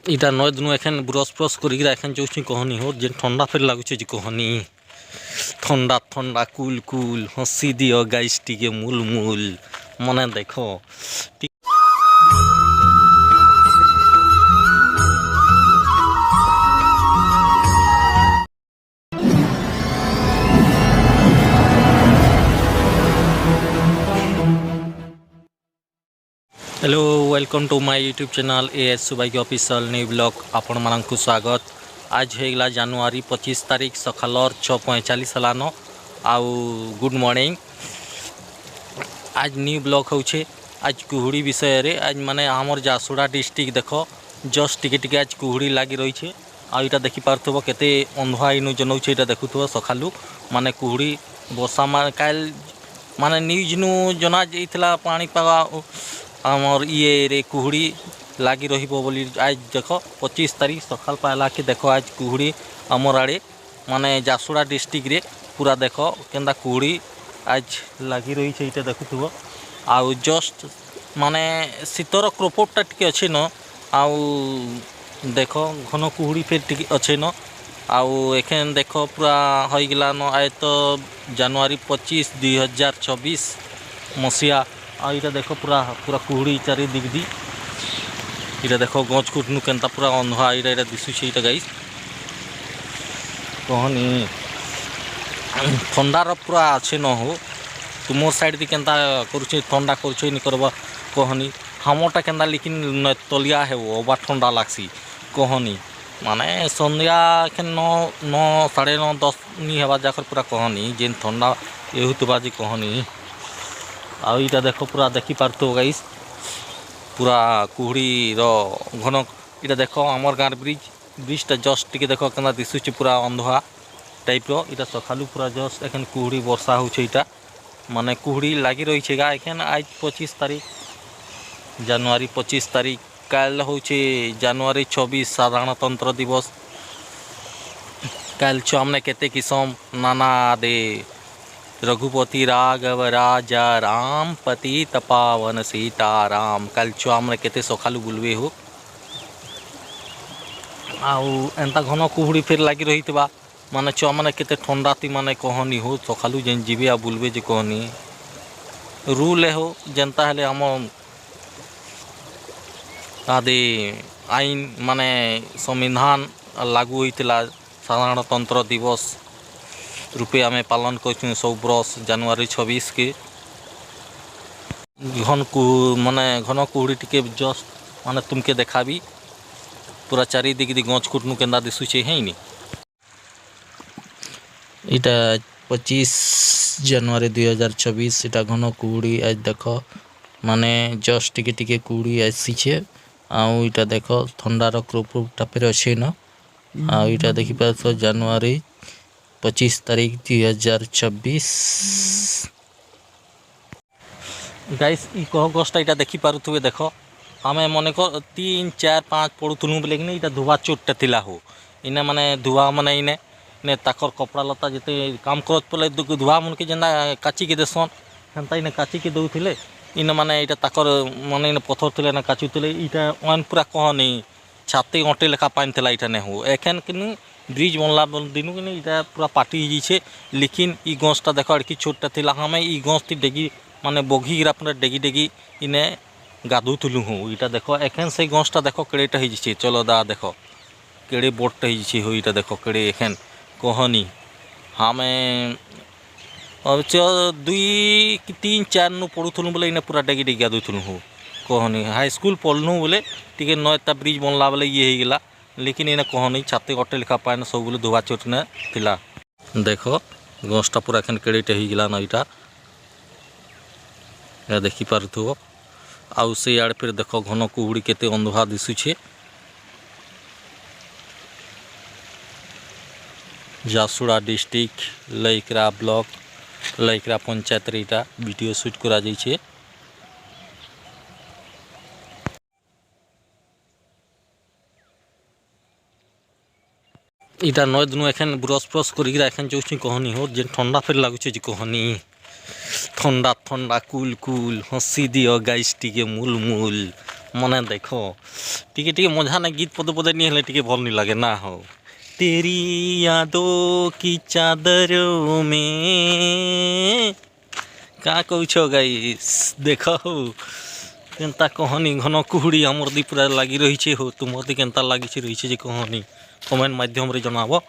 इटा नय दिन एखन ब्रश ब्रश करिक एखन जो कहनी हो जे ठंडा फिर लगुचे जे कहनी ठंडा ठंडा कूल कूल हंसी दियो गाइस टिके मूल मूल मने देखो hello welcome to my YouTube channel AS सुबाई ऑफिशियल न्यू ब्लॉग आपण मानक स्वागत। आज होगा जनवरी 25 तारीख सकाल 6:45 हलान आउ गुड मॉर्निंग। आज न्यू ब्लॉग होचे आज कुहुड़ी विषय रे आज माने हमर जासुड़ा डिस्ट्रिक्ट देखो जस्ट टिके आज कुहुड़ी लगी रही है। आईटा देखि पारथबो केते अंधा इनु जनौचे एटा देखुथबो सखालू माने कुहुड़ी वर्षा मा काल माने न्यूज नु जना जेइथला पानी पागा आमर ये रे कुहुड़ी लगी रहिबो बोली आज देखो 25 तारीख सकाल पाला के देखो आज कुहुड़ी आमर आड़े माने जासुड़ा डिस्ट्रिक्ट रे पूरा देखो केंदा कुहुड़ी आज लगी रही है। ये देखुथबो आउ जस्ट माने शीतर प्रकोपटा टिके अच्छे न आउ देखो घन कुहुड़ी फिर टिके अच्छे न आउ एखन देखो पूरा हो गला न आए तो जनवरी 25 2024 मसीहा आईटा देखो पूरा पूरा कुहुड़ी चारि दिग दी इटा देखो गच कुटनु केनता पूरा अंधा इटा दिशुचे इटा गाइस कहनी ठंडार पूरा अच्छे न हो तुम साइड दी केनता करुचे ठंडा करुचे नि करबा कहनी हमटा केनता लेकिन तलिया है वो बा ठंडा लागसी कहनी माने संध्या के 9 साढ़े 9 10 नि हेबा जाकर पूरा कहनी जेन ठंडा एहुतबा जे कहनी आ इटा देखो पूरा देखी पारतो गाइस पूरा कुहुड़ी रो घन इटा देखो आमर गाँव ब्रिजटा जस्ट टिके देखो केना दिशुचे पूरा अंधा टाइप रो इटा सखालू पूरा जस्ट एखन कुहुड़ी वर्षा होचे इटा माने कुहुड़ी लगी रही है गा एखन आज 25 तारीख जनवरी 25 तारीख काल होचे जनवरी 26 साधारणतंत्र दिवस काल हमने केते किसम नाना दे रघुपति राघव राजा राम पति तपावन सीताराम कल छुआमने केते सखालू बुलवे हो आउ एंता घन कुहुड़ी फिर लगी रही थी माने छुआ माने केते ठंडा थी माने कहनी हो सखालू जेन जीवे आ बुलवे जे कहनी रूल हो जनता हेले हम आदि आईन माने संविधान लागू होइतिला साधारणतंत्र दिवस रूपे आम पालन कर 10 जनवरी 26 के घन माने घन कुहुड़ी टिके जस्ट माने तुमके देखा पूरा चारि दिग दी गच कुटनु केंदा दिशुचे है नी इटा 25 जनवरी 2024 इटा घन कुहुड़ी आज देखो माने जस्ट टिके कुहुड़ी आसीछे आउ इटा देखो ठंडार प्रकोपटा फेर अच्छे न आउ इटा देखि पास जनवरी 25 तारीख 2024 गाइस ई कह गछटा इटा देखि पारुथुबे देखो आमे मने को 3 4 5 पड़ुथुनु बोले कि इटा धुआ चोटटा थिला हो इने माने धुआ माने इने ने ताकर कपड़ा लता जते काम करत पले धुआ मन के जेना काची के देसन हंता इने काची के दउथिले इने माने इटा ताकर माने इने पत्थर थिले ना काची थिले इटा ऑन पूरा कहनी छाते ओटे लेखा पानी थिला इटा ने हो एखन कि ब्रिज बनला दिनु कि इटा पूरा पार्टी जाइए लेकिन ई गछटा देखो अड़की छोटा थिला हमें ई गछ थी डेगी माने बघी पूरा डेगी डेगी इने गाधुलु हूँ इटा देखो एखन से गछटा देखो केड़ेटा हो चलो दा देखो केड़े बोटटा हो इटा देखो केड़े एखन कहनी हमें 2 कि 3 4 नु पढ़ुथुलु बोले इने पूरा डेगी डेगी गाधुलु हूँ कहनी हाई स्कूल पढ़नु बोले टिके नयता ब्रिज बनला बोले ये होगला लेकिन इन्हें कहनी छाते गटे लिखा पाए सब बोले धुआ चोटने थिला देखो गछटा पूरा एखन केड़ेटे हो गला नईटा देखी पारुथबो आउ से आड़े फिर देखो घन कुहुड़ी केते अंधा दिशुचे जासुड़ा डिस्ट्रिक्ट लईकरा ब्लॉक लईकरा पंचायत रीटा वीडियो शूट करा जाइए इटा नय दिन एखन ब्रश ब्रश करिक एखन जो कहनी हो जे ठंडा फिर लगुचे जे कहनी ठंडा ठंडा कूल कूल हंसी दियो गाइस टिके मूल मूल मने देखो टिके टिके मजा ना गीत पदे पदे नहीं हेले टिके भल नहीं लगे ना हो। तेरी यादों की चादरों में का कौछ गाइस देखो केनता कहानी घन कुहुड़ी हमर दी पूरा लगी रही हो तुम दी केनता लगी रही जे कहानी कमेंट माध्यम रे जनाबो।